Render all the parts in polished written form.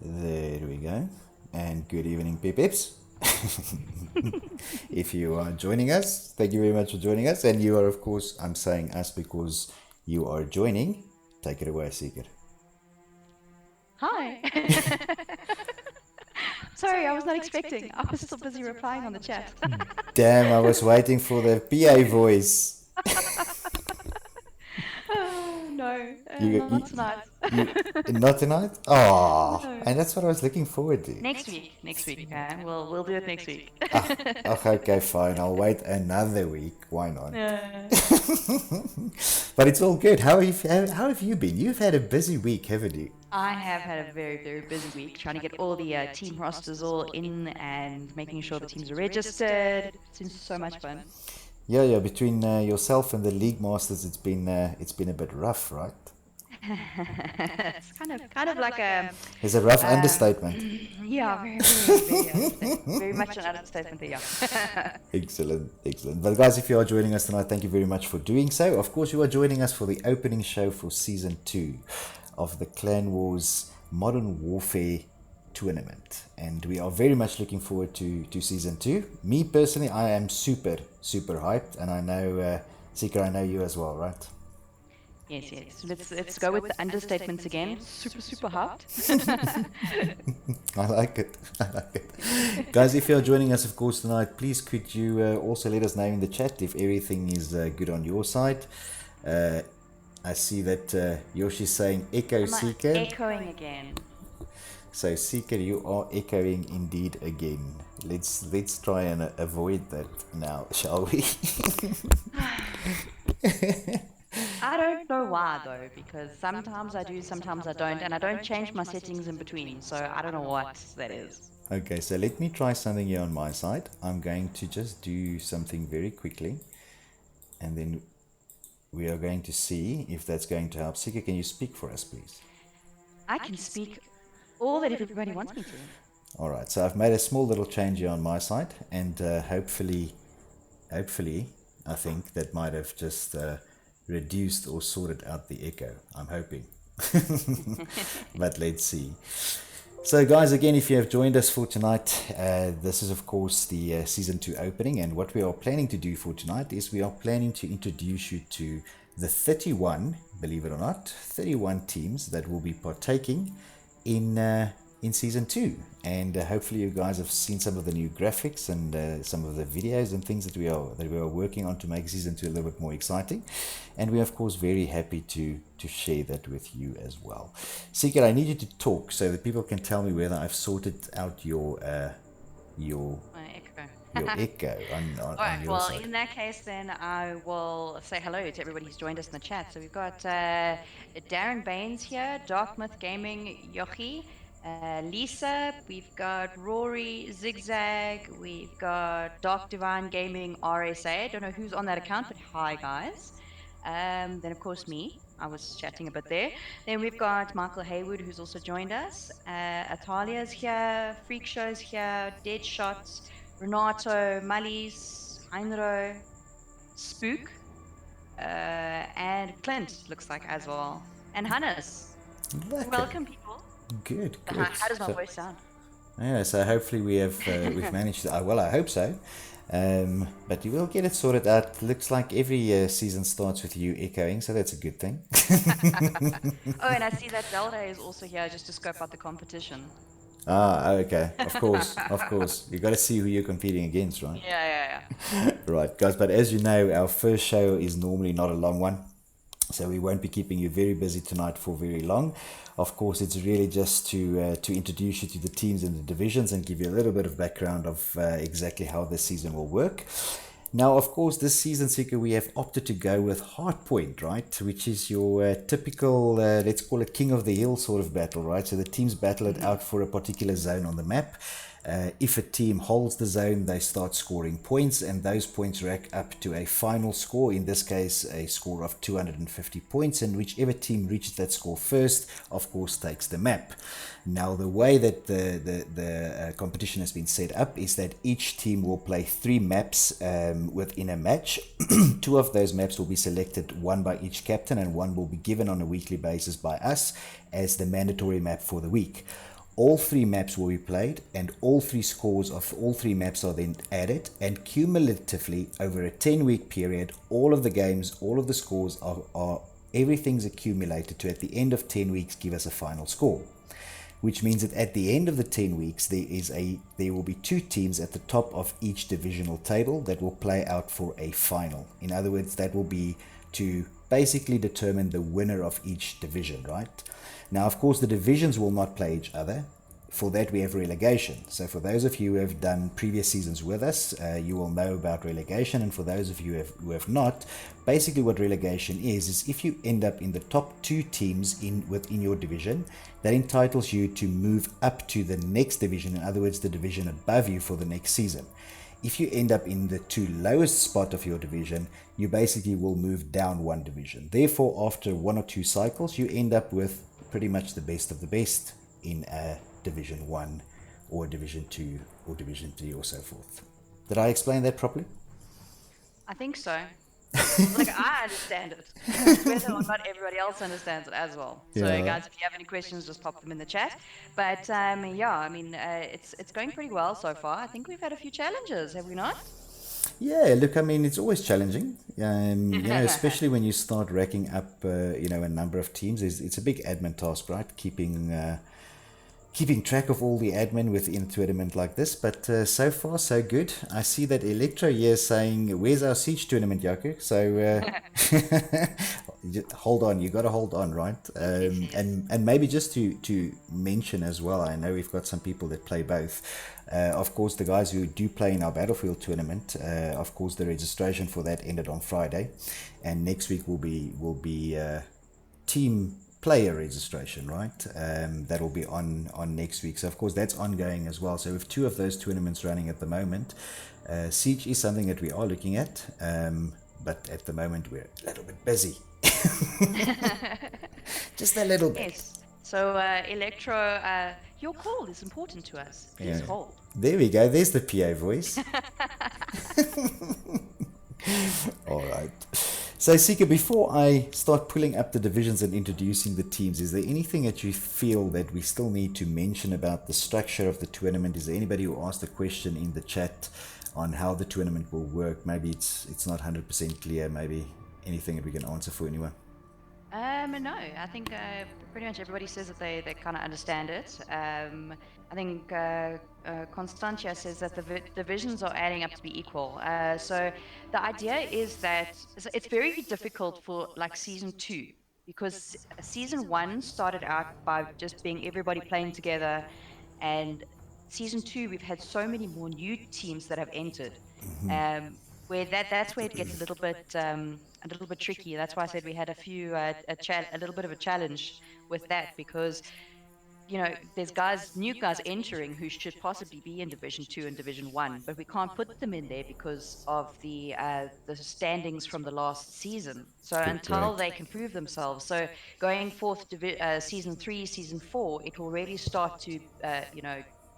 There we go. And good evening, Pips. If you are joining us, thank you very much for joining us. And you are, of course, I'm saying us because you are joining. Take it away, Seeker. Hi. Sorry, I was not expecting. I was still busy replying on the chat. Damn, I was waiting for the PA voice. Oh, no, You, not you, tonight. you, not tonight? Oh, No. and that's what I was looking forward to. Next week. Next week. We'll do it next week. Okay, fine. I'll wait another week. Why not? Yeah. But it's all good. How have you been? You've had a busy week, haven't you? I have had a very, very busy week trying to get all the team rosters all in and making sure the teams are registered. It's been so much fun. Yeah. Between yourself and the league masters, it's been a bit rough, right? It's kind of like a It's a rough um understatement. yeah, very, very, very understatement. Very much an understatement there, yeah. Excellent, excellent. But guys, if you are joining us tonight, thank you very much for doing so. Of course, you are joining us for the opening show for season 2 of the Clan Wars Modern Warfare tournament, and we are very much looking forward to season 2. Me personally, I am super hyped, and I know Seeker, I know you as well, right? Yes, yes. Let's go with the understatements again. Super, super hot. I like it. I like it. Guys, if you're joining us, of course, tonight, please could you also let us know in the chat if everything is good on your side. Uh, I see that Yoshi's saying echo, Am I Seeker. echoing again? So Seeker, you are echoing indeed again. Let's try and avoid that now, shall we? I don't know why though, because sometimes I do, sometimes I don't, and I don't change my settings in between, so I don't know what that is. Okay, so let me try something here on my side. I'm going to just do something very quickly, and then we are going to see if that's going to help. Seeker, can you speak for us, please? I can speak all that everybody wants me to. All right, so I've made a small little change here on my side, and hopefully, I think that might have just reduced or sorted out the echo. I'm hoping. But let's see. So guys, again, if you have joined us for tonight, this is of course the season 2 opening, and what we are planning to do for tonight is we are planning to introduce you to the 31, believe it or not, 31 teams that will be partaking in season 2, and hopefully you guys have seen some of the new graphics and some of the videos and things that we are working on to make season 2 a little bit more exciting, and we're of course very happy to share that with you as well. Seeker, I need you to talk so that people can tell me whether I've sorted out your My echo. echo on All right, your well, side. in that case, then I will say hello to everybody who's joined us in the chat. So we've got Darren Baines here, Darkmouth Gaming, Yochi, Lisa, we've got Rory, Zigzag, we've got Dark Divine Gaming, RSA. Don't know who's on that account, but hi, guys. Then, of course, me. I was chatting a bit there. Then we've got Michael Haywood, who's also joined us. Atalia's here, Freak Show's here, Dead Shots, Renato, Mallies, Heinro, Spook, and Clint looks like as well, and Hannes. Lekker. Welcome, people. Good. How does my So- voice sound? Yeah, so hopefully we've managed to, well, I hope so. But you will get it sorted out. Looks like every season starts with you echoing, so that's a good thing. Oh, and I see that Zelda is also here just to scope out the competition. Okay. Of course. You got to see who you're competing against, right? Yeah. Right, guys. But as you know, our first show is normally not a long one, so we won't be keeping you very busy tonight for very long. Of course, it's really just to introduce you to the teams and the divisions and give you a little bit of background of exactly how this season will work. Now, of course, this season, Seeker, we have opted to go with Hardpoint, right? Which is your typical, let's call it King of the Hill sort of battle, right? So the teams battle it out for a particular zone on the map. If a team holds the zone, they start scoring points, and those points rack up to a final score, in this case a score of 250 points, and whichever team reaches that score first, of course, takes the map. Now, the way that the competition has been set up is that each team will play 3 maps within a match. 2 of those maps will be selected, one by each captain, and one will be given on a weekly basis by us as the mandatory map for the week. all 3 maps will be played, and all 3 scores of all 3 maps are then added, and cumulatively over a 10-week period, all of the games, all of the scores are everything's accumulated to, at the end of 10 weeks, give us a final score. Which means that at the end of the 10 weeks, there will be 2 teams at the top of each divisional table that will play out for a final. In other words, that will be to basically determine the winner of each division, right? Now, of course, the divisions will not play each other. For that, we have relegation. So for those of you who have done previous seasons with us, you will know about relegation. And for those of you who have not, basically what relegation is if you end up in the top 2 teams within your division, that entitles you to move up to the next division, in other words, the division above you for the next season. If you end up in the 2 lowest spot of your division, you basically will move down 1 division. Therefore, after 1 or 2 cycles, you end up with pretty much the best of the best in a Division 1 or Division 2 or Division 3 or so forth. Did I explain that properly? I think so. Like, I understand it. It's whether or not everybody else understands it as well. So, Yeah. guys, if you have any questions, just pop them in the chat. But yeah, I mean, it's going pretty well so far. I think we've had a few challenges, have we not? Yeah, look, I mean, it's always challenging, especially when you start racking up, a number of teams. It's a big admin task, right? Keeping track of all the admin within a tournament like this, but so far so good. I see that Electro here saying, "Where's our Siege tournament, Jaco?" So hold on, you got to hold on, right? And maybe just to mention as well, I know we've got some people that play both. Of course, the guys who do play in our Battlefield tournament, of course, the registration for that ended on Friday, and next week will be team player registration, right? That'll be on next week. So of course that's ongoing as well. So with 2 of those tournaments running at the moment, Siege is something that we are looking at, but at the moment we're a little bit busy. Just a little bit. Yes. So, Electro, your call is important to us. Please hold. There we go. There's the PA voice. All right. So, Sika, before I start pulling up the divisions and introducing the teams, is there anything that you feel that we still need to mention about the structure of the tournament? Is there anybody who asked a question in the chat on how the tournament will work? Maybe it's not 100% clear. Maybe anything that we can answer for anyone? No, I think pretty much everybody says that they kind of understand it. I think Constantia says that the divisions are adding up to be equal. So the idea is that it's very difficult for like season 2, because season 1 started out by just being everybody playing together, and season 2 we've had so many more new teams that have entered. Where that's where it gets a little bit tricky. That's why I said we had a little bit of a challenge with that, because there's new guys entering who should possibly be in Division 2 and Division 1, but we can't put them in there because of the standings from the last season. So until they can prove themselves, so going forth season 3, season 4, it will really start to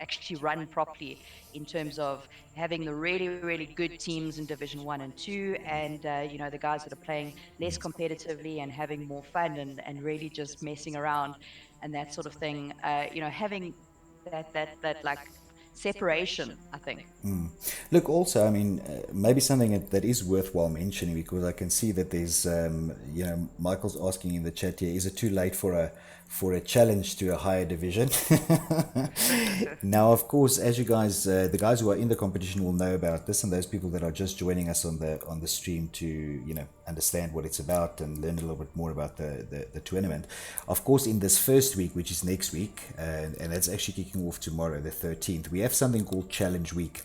actually run properly in terms of having the really, really good teams in Division 1 and 2, and the guys that are playing less competitively and having more fun and really just messing around and that sort of thing. Having that like separation, I think. Look, also, I mean, maybe something that is worthwhile mentioning, because I can see that there's, Michael's asking in the chat here, is it too late for a challenge to a higher division? Now, of course, as you guys, the guys who are in the competition will know about this, and those people that are just joining us on the stream to understand what it's about and learn a little bit more about the tournament. Of course, in this first week, which is next week, and that's actually kicking off tomorrow, the 13th, we have something called Challenge Week.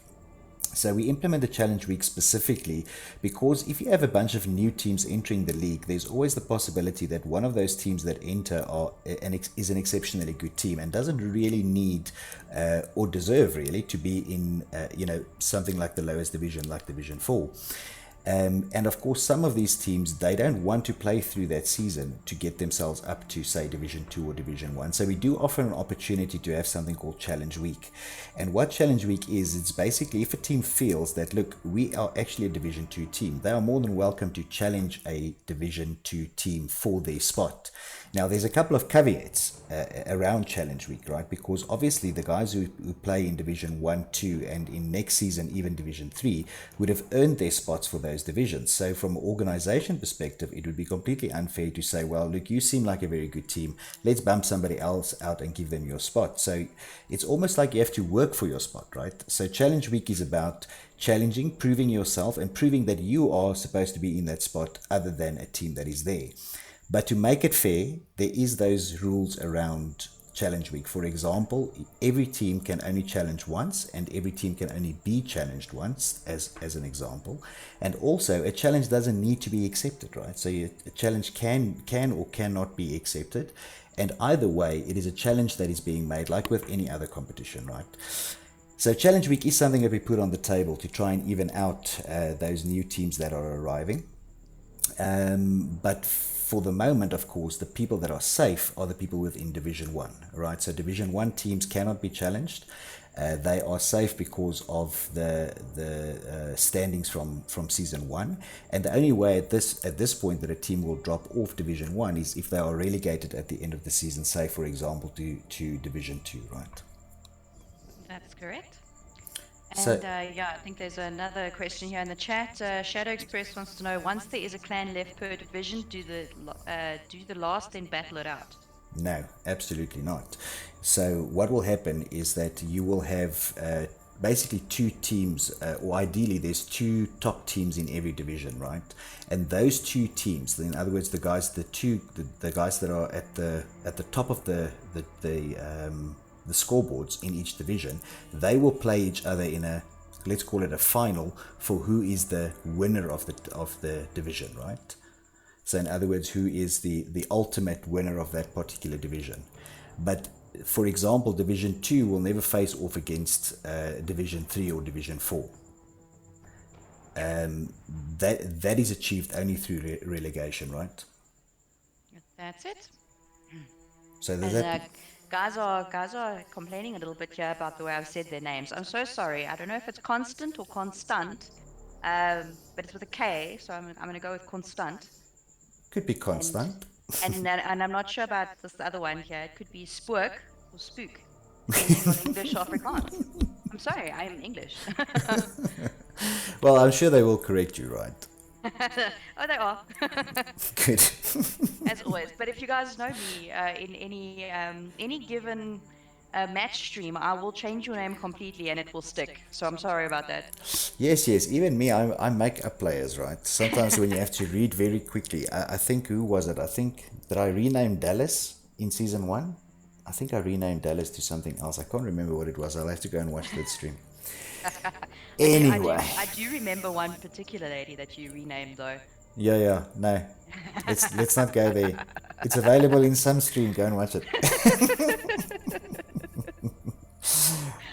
So we implement the Challenge Week specifically because if you have a bunch of new teams entering the league, there's always the possibility that one of those teams that enter is an exceptionally good team and doesn't really need or deserve really to be in something like the lowest division, like Division 4. And of course, some of these teams, they don't want to play through that season to get themselves up to, say, Division 2 or Division 1. So we do offer an opportunity to have something called Challenge Week. And what Challenge Week is, it's basically if a team feels that, look, we are actually a Division 2 team, they are more than welcome to challenge a Division 2 team for their spot. Now, there's a couple of caveats around Challenge Week, right? Because obviously the guys who play in Division 1, 2, and in next season, even Division 3, would have earned their spots for those divisions. So from an organization perspective, it would be completely unfair to say, well, look, you seem like a very good team. Let's bump somebody else out and give them your spot. So it's almost like you have to work for your spot, right? So Challenge Week is about challenging, proving yourself, and proving that you are supposed to be in that spot other than a team that is there. But to make it fair, there is those rules around Challenge Week. For example, every team can only challenge once, and every team can only be challenged once, as an example. And also, a challenge doesn't need to be accepted, right? So a challenge can or cannot be accepted. And either way, it is a challenge that is being made, like with any other competition, right? So Challenge Week is something that we put on the table to try and even out those new teams that are arriving. But for the moment, of course, the people that are safe are the people within Division 1, right? So Division 1 teams cannot be challenged. They are safe because of the standings from Season 1. And the only way at this point that a team will drop off Division 1 is if they are relegated at the end of the season, say, for example, to Division 2, right? That's correct. So, And yeah, I think there's another question here in the chat. Shadow Express wants to know, once there is a clan left per division, do the last then battle it out? no, absolutely not. So what will happen is that you will have basically two teams, or ideally there's two top teams in every division, right? And those two teams, in other words, the guys that are at the top of the scoreboards in each division, they will play each other in a, let's call it a final, for who is the winner of the division, right? So in other words, who is the ultimate winner of that particular division. But for example, Division 2 will never face off against Division 3 or Division 4. That is achieved only through relegation, right? That's it. So there's And that. guys are complaining a little bit here about the way I've said their names. I'm so sorry. I don't know if it's constant or constant, but it's with a K, so I'm going to go with constant. Could be And constant. and I'm not sure about this other one here. It could be spook or spook, depending on English or Afrikaans. I'm sorry, I'm English. Well, I'm sure they will correct you, right? Oh, they are. Good. As always. But if you guys know me in any given match stream, I will change your name completely and it will stick. So I'm sorry about that. Yes. Even me, I make up players, right? Sometimes when you have to read very quickly. I think, who was it? I think, did I rename Dallas in Season 1? I think I renamed Dallas to something else. I can't remember what it was. I'll have to go and watch that stream. Anyway. I do remember one particular lady that you renamed though. Yeah. No. Let's not go there. It's available in some stream. Go and watch it.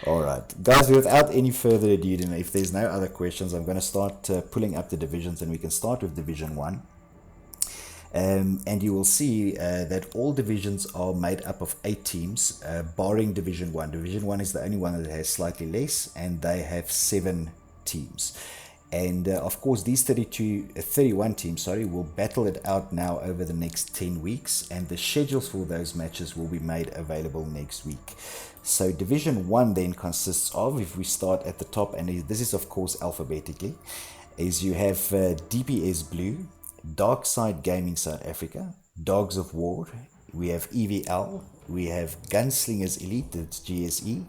All right, guys, without any further ado, then, if there's no other questions, I'm going to start pulling up the divisions, and we can start with Division 1. And you will see that all divisions are made up of 8 teams, barring Division 1. Division 1 is the only one that has slightly less, and they have 7 teams. And of course, these 31 teams, will battle it out now over the next 10 weeks, and the schedules for those matches will be made available next week. So Division 1 then consists of, if we start at the top, and this is of course alphabetically, is you have DPS Blue, Dark Side Gaming South Africa, Dogs of War, we have EVL, we have Gunslingers Elite, that's GSE,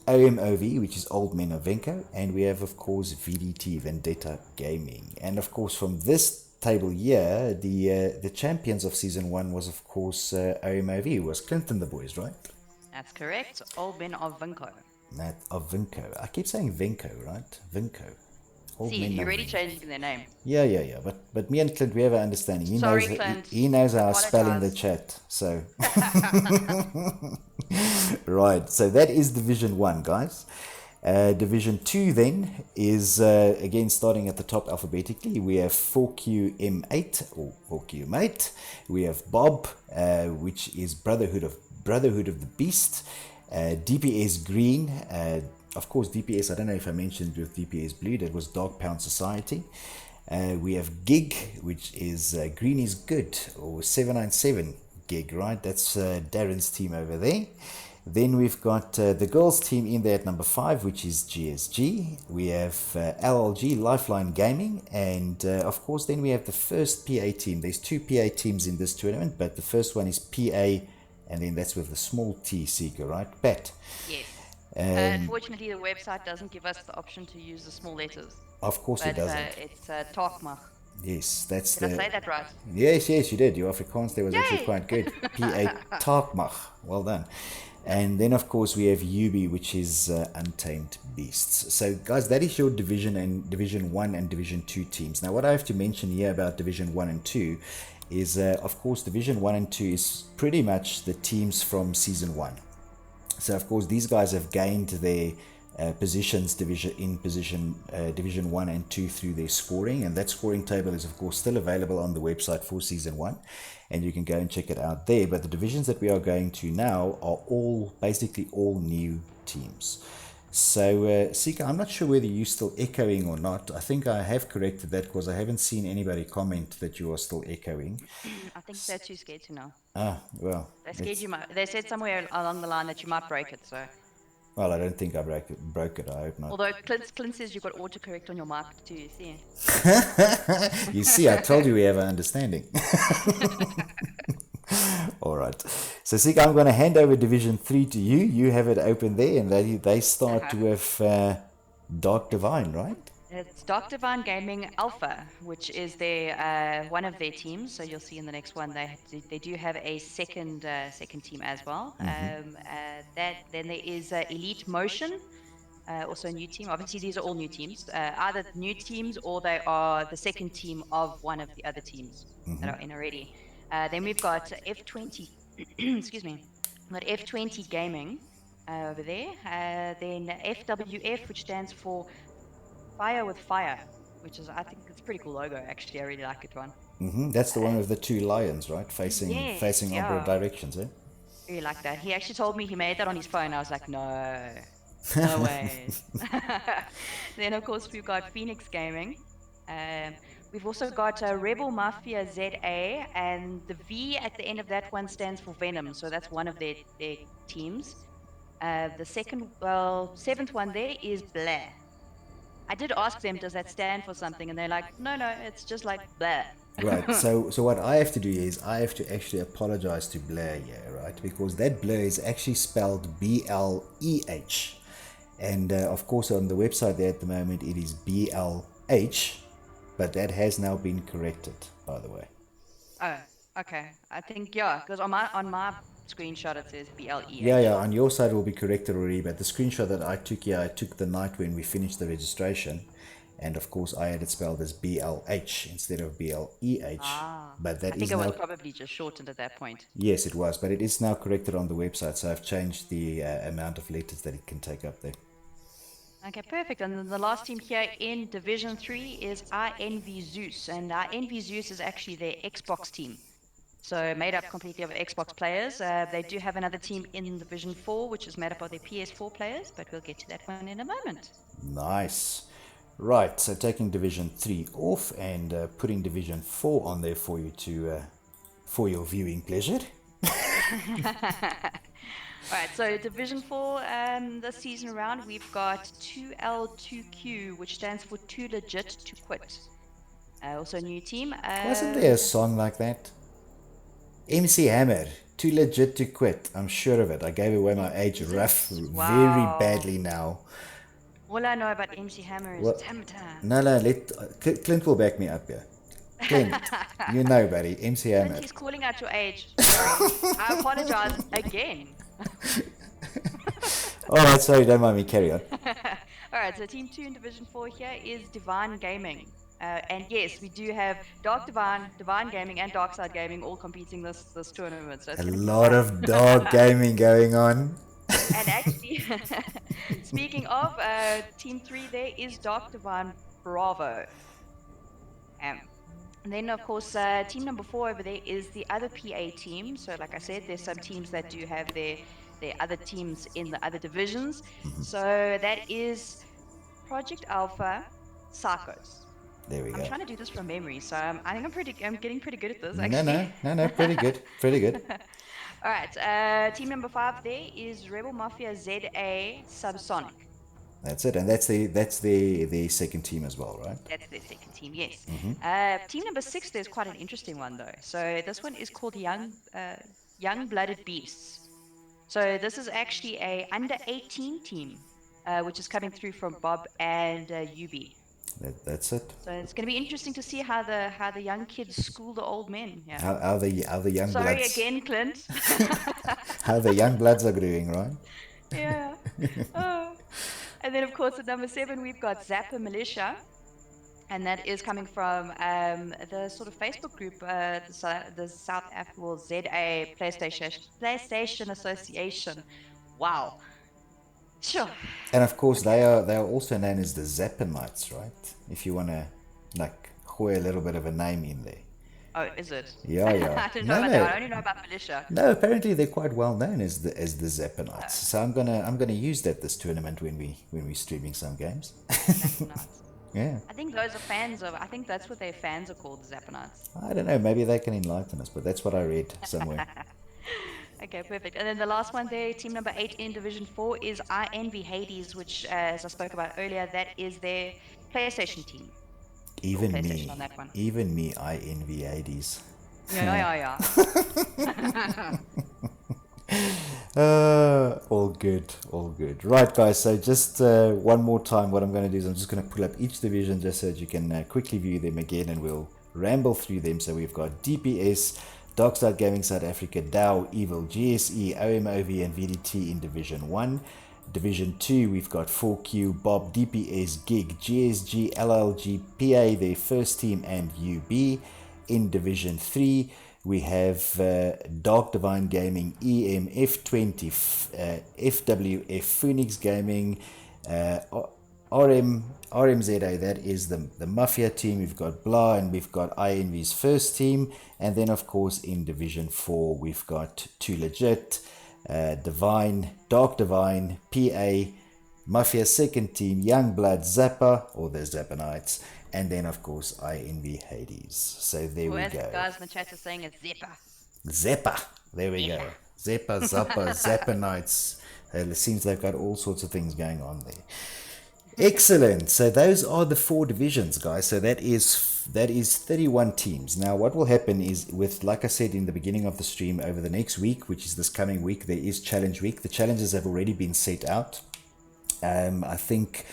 OMOV, which is Old Men of Venko, and we have of course VDT, Vendetta Gaming. And of course from this table here, the champions of Season 1 was of course OMOV, was Clinton the boys, right? That's correct. Old Men of Vinco. Of Vinco. I keep saying Venko, right? Vinco. See, you're already changing their name. Yeah. But me and Clint, we have an understanding. Sorry, Clint. He knows how I spell in the chat. So right. So that is Division 1, guys. Division 2 then is again starting at the top alphabetically. We have 4QM8 or 4QM8. We have Bob, which is Brotherhood of the Beast. DPS Green. Of course, DPS, I don't know if I mentioned with DPS Blue, that was Dark Pound Society. We have Gig, which is Green is Good, or 797 gig, right? That's Darren's team over there. Then we've got the girls' team in there at number 5, which is GSG. We have LLG, Lifeline Gaming, and of course, then we have the first PA team. There's 2 PA teams in this tournament, but the first one is PA, and then that's with the small T, Seeker, right? Pat. Yes. Unfortunately, the website doesn't give us the option to use the small letters. Of course it doesn't. It's Talkmach. Yes, that's Did I say that right? Yes, you did. Your Afrikaans there was actually Yay! quite good. PA Taakmach. Well done. And then, of course, we have Ubi, which is Untamed Beasts. So, guys, that is your Division and Division 1 and Division 2 teams. Now, what I have to mention here about Division 1 and 2 is, of course, Division 1 and 2 is pretty much the teams from Season 1. So, of course, these guys have gained their positions Division 1 and 2 through their scoring, and that scoring table is of course still available on the website for Season 1, and you can go and check it out there. But the divisions that we are going to now are basically all new teams. So Sika, I'm not sure whether you're still echoing or not. I think I have corrected that because I haven't seen anybody comment that you are still echoing. I think they're too scared to know. Well, they said somewhere along the line that you might break it, so. Well, I don't think I broke it. I hope not. Although Clint says you've got autocorrect on your mic too, you see. You see, I told you we have an understanding. All right. So, Sika, I'm going to hand over Division 3 to you. You have it open there, and they start with Dark Divine, right? It's Dark Divine Gaming Alpha, which is their one of their teams. So you'll see in the next one they do have a second team as well. Then there is Elite Motion, also a new team. Obviously, these are all new teams, either new teams or they are the second team of one of the other teams that are in already. Then we've got F20, excuse me, we've got F20 Gaming over there. Then FWF, which stands for Fire with Fire, which is, I think it's a pretty cool logo, actually. I really like it one. That's the one with the 2 lions, right? Facing opposite directions, eh? I really like that. He actually told me he made that on his phone. I was like, no way. Then, of course, we've got Phoenix Gaming. We've also got Rebel Mafia ZA, and the V at the end of that one stands for Venom, so that's one of their teams. The seventh one there is Blair. I did ask them, does that stand for something? And they're like, no, it's just like Blair. Right. So what I have to do is I have to actually apologize to Blair here, right? Because that Blair is actually spelled BLEH. And of course on the website there at the moment it is BLH, but that has now been corrected, by the way. Oh, okay. I think, because on my screenshot it says BLEH. Yeah, on your side it will be corrected already, but the screenshot that I took here, I took the night when we finished the registration, and of course I had it spelled as BLH instead of BLEH. But that I think it was probably just shortened at that point. Yes, it was, but it is now corrected on the website, so I've changed the amount of letters that it can take up there. Okay, perfect. And then the last team here in Division 3 is I Envy Zeus, and I Envy Zeus is actually their Xbox team. So made up completely of Xbox players. They do have another team in Division 4, which is made up of their PS4 players, but we'll get to that one in a moment. Nice. Right, so taking Division 3 off and putting Division 4 on there for you for your viewing pleasure. Alright, so Division 4, this season around, we've got 2L2Q, which stands for Too Legit to Quit. Also a new team. Wasn't there a song like that? MC Hammer, Too Legit to Quit. I'm sure of it. I gave away my age very badly now. All I know about MC Hammer is it's Hammer Time. No, Clint will back me up here. Clint, you know, buddy, MC Hammer. Clint, he's calling out your age. Sorry. I apologize again. Alright, sorry, don't mind me, carry on. Alright, so Team 2 in Division 4 here is Divine Gaming. And yes, we do have Dark Divine, Divine Gaming, and Dark Side Gaming all competing this tournament. So a lot of dark gaming going on. And actually, speaking of Team 3, there is Dark Divine Bravo. And then, of course, team number 4 over there is the other PA team. So, like I said, there's some teams that do have their other teams in the other divisions. So that is Project Alpha Psychos. There we I'm go. trying to do this from memory, so I think I'm getting pretty good at this No, actually. no, no, no. Pretty good. Pretty good. All right. Team number 5 there is Rebel Mafia ZA Subsonic. That's it, and that's the second team as well, right? That's their second team, yes. Mm-hmm. Team number 6, there's quite an interesting one though. So this one is called Young Blooded Beasts. So this is actually a under 18 team, which is coming through from Bob and UB. That's it. So it's going to be interesting to see how the young kids school the old men. Yeah. How the young Sorry bloods again, Clint. how the young bloods are doing, right? Yeah. Oh. And then, of course, at number 7, we've got Zappa Militia. And that is coming from the sort of Facebook group, the South Africa ZA PlayStation Association. Wow. Sure. And of course, Okay. they are also known as the Zappanites, right? If you want to like gooi a little bit of a name in there. Oh, is it? Yeah, yeah. I didn't know No, about that. no, I only know about Militia. no. Apparently, they're quite well known as the Zappanites. Oh, So I'm gonna use that this tournament when we're streaming some games. Zappanites. Yeah. I think those are fans of. I think that's what their fans are called, Zappanites. I don't know. Maybe they can enlighten us, but that's what I read somewhere. Okay, perfect. And then the last one there, team number 8 in Division 4 is I Envy Hades, which, as I spoke about earlier, that is their PlayStation team. All Even PlayStation me, on that one. even me, I envy 80s. Yeah. All good, all good. Right, guys, so just one more time, what I'm going to do is I'm just going to pull up each division just so that you can quickly view them again, and we'll ramble through them. So we've got DPS, Darkside Gaming South Africa, Dow, Evil, GSE, OMOV, and VDT in Division 1. Division 2, we've got 4Q, Bob, DPS, Gig, GSG, LLG, PA, their first team, and UB. In Division 3, we have Dark Divine Gaming, EM, F20, FWF, Phoenix Gaming, RMZA, that is the Mafia team. We've got Blah, and we've got INV's first team. And then, of course, in Division 4, we've got Too Legit, Divine, Dark Divine, PA, Mafia second team, Young Blood, Zappa, or the Zappanites, and then, of course, INV Hades. So there we As the go. guys in the chat are saying, it's Zipper. Zeppa. There we go. Zeppa, Zappa, Zappanites. It seems they've got all sorts of things going on there. Excellent. So those are the 4 divisions, guys. So that is 31 teams. Now, what will happen is, with, like I said in the beginning of the stream, over the next week, which is this coming week, there is challenge week. The challenges have already been set out. I think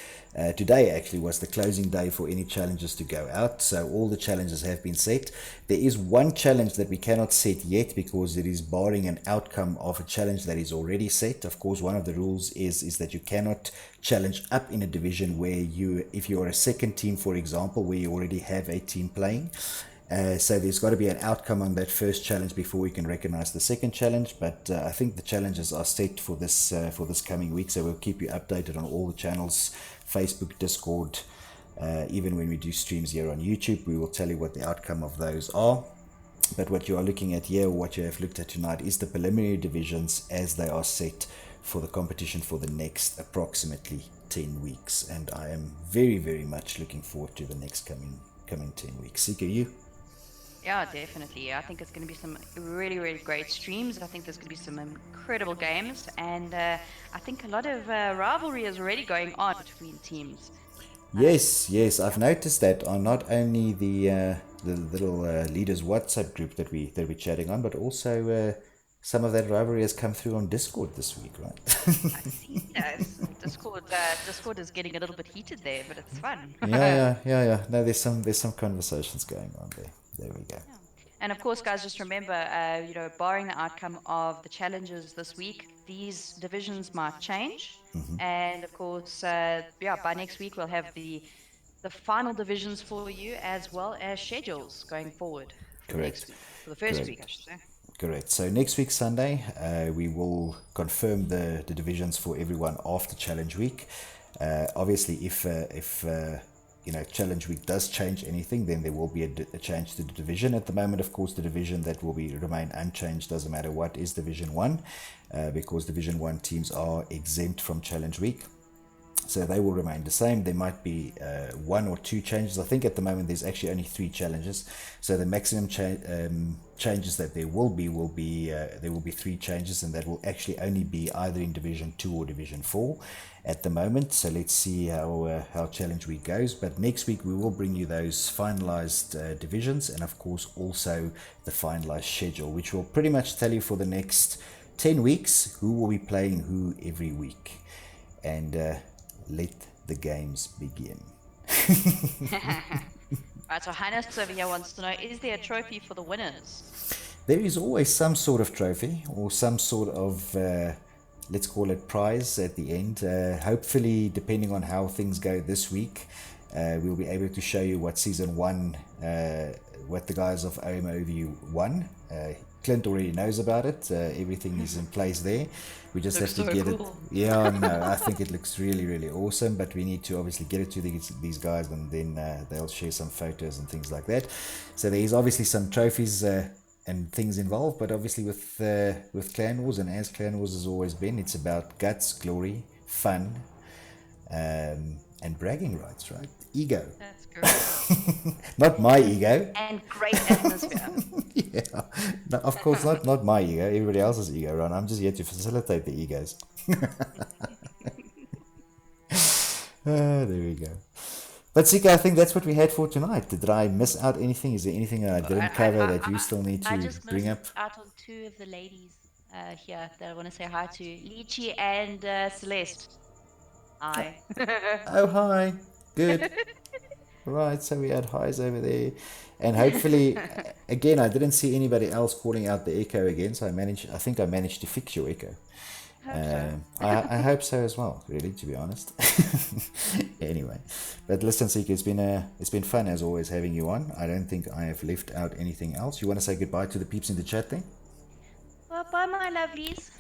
today actually was the closing day for any challenges to go out, so all the challenges have been set. There is one challenge that we cannot set yet because it is barring an outcome of a challenge that is already set. Of course, one of the rules is that you cannot challenge up in a division where if you are a second team, for example, where you already have a team playing. So there's got to be an outcome on that first challenge before we can recognize the second challenge. But I think the challenges are set for this coming week. So we'll keep you updated on all the channels, Facebook, Discord. Even when we do streams here on YouTube, we will tell you what the outcome of those are. But what you are looking at here, or what you have looked at tonight, is the preliminary divisions as they are set for the competition for the next approximately 10 weeks. And I am very, very much looking forward to the next coming 10 weeks. Sika, you? Yeah, definitely. I think it's going to be some really, really great streams. I think there's going to be some incredible games. And I think a lot of rivalry is already going on between teams. Yes, I've noticed that on not only the little leaders WhatsApp group that we're chatting on, but also some of that rivalry has come through on Discord this week, right? I see that. Discord is getting a little bit heated there, but it's fun. yeah. No, there's some conversations going on there. There we go. And of course, guys, just remember, barring the outcome of the challenges this week, these divisions might change. And of course, by next week we'll have the final divisions for you, as well as schedules going forward for next week, for the first week, I should say. Correct. So next week, Sunday, we will confirm the divisions for everyone after challenge week. Obviously, if challenge week does change anything, then there will be a change to the division. At the moment, of course, the division that will remain unchanged, doesn't matter what, is Division 1, because Division 1 teams are exempt from challenge week. So they will remain the same. There might be 1 or 2 changes. I think at the moment there's actually only 3 challenges. So the maximum changes that there will be there will be 3 changes, and that will actually only be either in Division 2 or Division 4 at the moment. So let's see how Challenge Week goes. But next week we will bring you those finalized divisions, and of course also the finalized schedule, which will pretty much tell you for the next 10 weeks who will be playing who every week. And let the games begin. Right, so Highness over here wants to know, is there a trophy for the winners? There is always some sort of trophy or some sort of, let's call it prize at the end. Hopefully, depending on how things go this week, we'll be able to show you what Season 1, what the guys of OMOV won. Clint already knows about it. Everything is in place there. We just have to get cool. it. Yeah, no, I think it looks really, really awesome. But we need to obviously get it to these guys, and then they'll share some photos and things like that. So there is obviously some trophies and things involved. But obviously with Clan Wars, and as Clan Wars has always been, it's about guts, glory, fun, and bragging rights, right? Ego. That's great. Not my ego. And great atmosphere. Yeah, no, of course not my ego. Everybody else's ego, Ron. I'm just here to facilitate the egos. There we go. But Sika, I think that's what we had for tonight. Did I miss out anything? Is there anything that I didn't cover that you still need I to just bring up? missed out on 2 of the ladies here that I want to say hi to. Lychee and Celeste. Hi. Oh, hi. Good. Right, so we had highs over there. And hopefully, again, I didn't see anybody else calling out the echo again, so I think I managed to fix your echo. I hope so as well, really, to be honest. Anyway, but listen, Sika, it's been fun as always having you on. I don't think I have left out anything else. You want to say goodbye to the peeps in the chat then? Well, bye, my lovelies.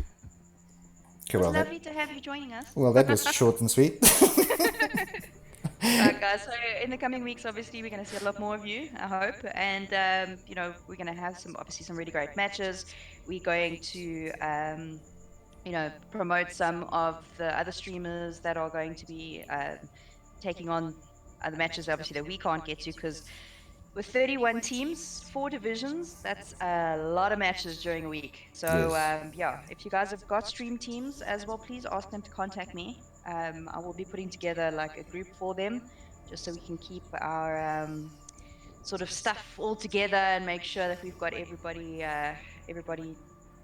Okay, well, lovely to have you joining us. Well, that was short and sweet. Guys, so in the coming weeks, obviously, we're going to see a lot more of you, I hope. And, we're going to have some really great matches. We're going to, promote some of the other streamers that are going to be taking on other matches, obviously, that we can't get to, because with 31 teams, 4 divisions, that's a lot of matches during a week. So, Yes. if you guys have got stream teams as well, please ask them to contact me. I will be putting together like a group for them, just so we can keep our sort of stuff all together and make sure that we've got everybody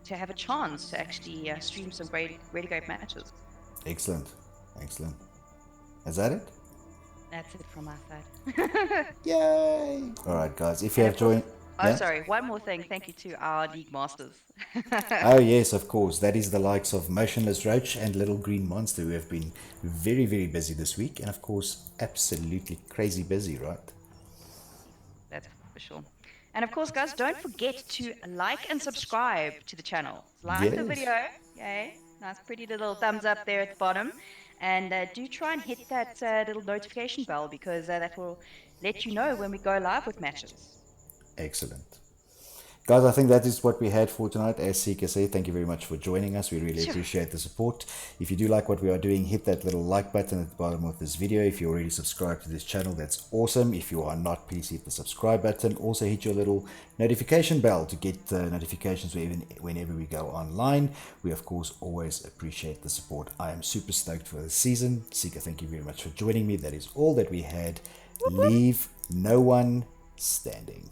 to have a chance to actually stream some really great matches. Excellent. Is that it? That's it from my side. Yay! All right, guys. If you have joined. Oh, Yeah? sorry. One more thing. Thank you to our League Masters. Oh, yes, of course. That is the likes of Motionless Roach and Little Green Monster, who have been very, very busy this week. And of course, absolutely crazy busy, right? That's for sure. And of course, guys, don't forget to like and subscribe to the channel. Like the Yes. video. Yay. Nice, pretty little thumbs up there at the bottom. And do try and hit that little notification bell, because that will let you know when we go live with matches. Excellent. Guys, I think that is what we had for tonight. As Sika said, thank you very much for joining us. We really appreciate the support. If you do like what we are doing, hit that little like button at the bottom of this video. If you're already subscribed to this channel, that's awesome. If you are not, please hit the subscribe button. Also hit your little notification bell to get notifications whenever we go online. We, of course, always appreciate the support. I am super stoked for this season. Sika, thank you very much for joining me. That is all that we had. Leave no one standing.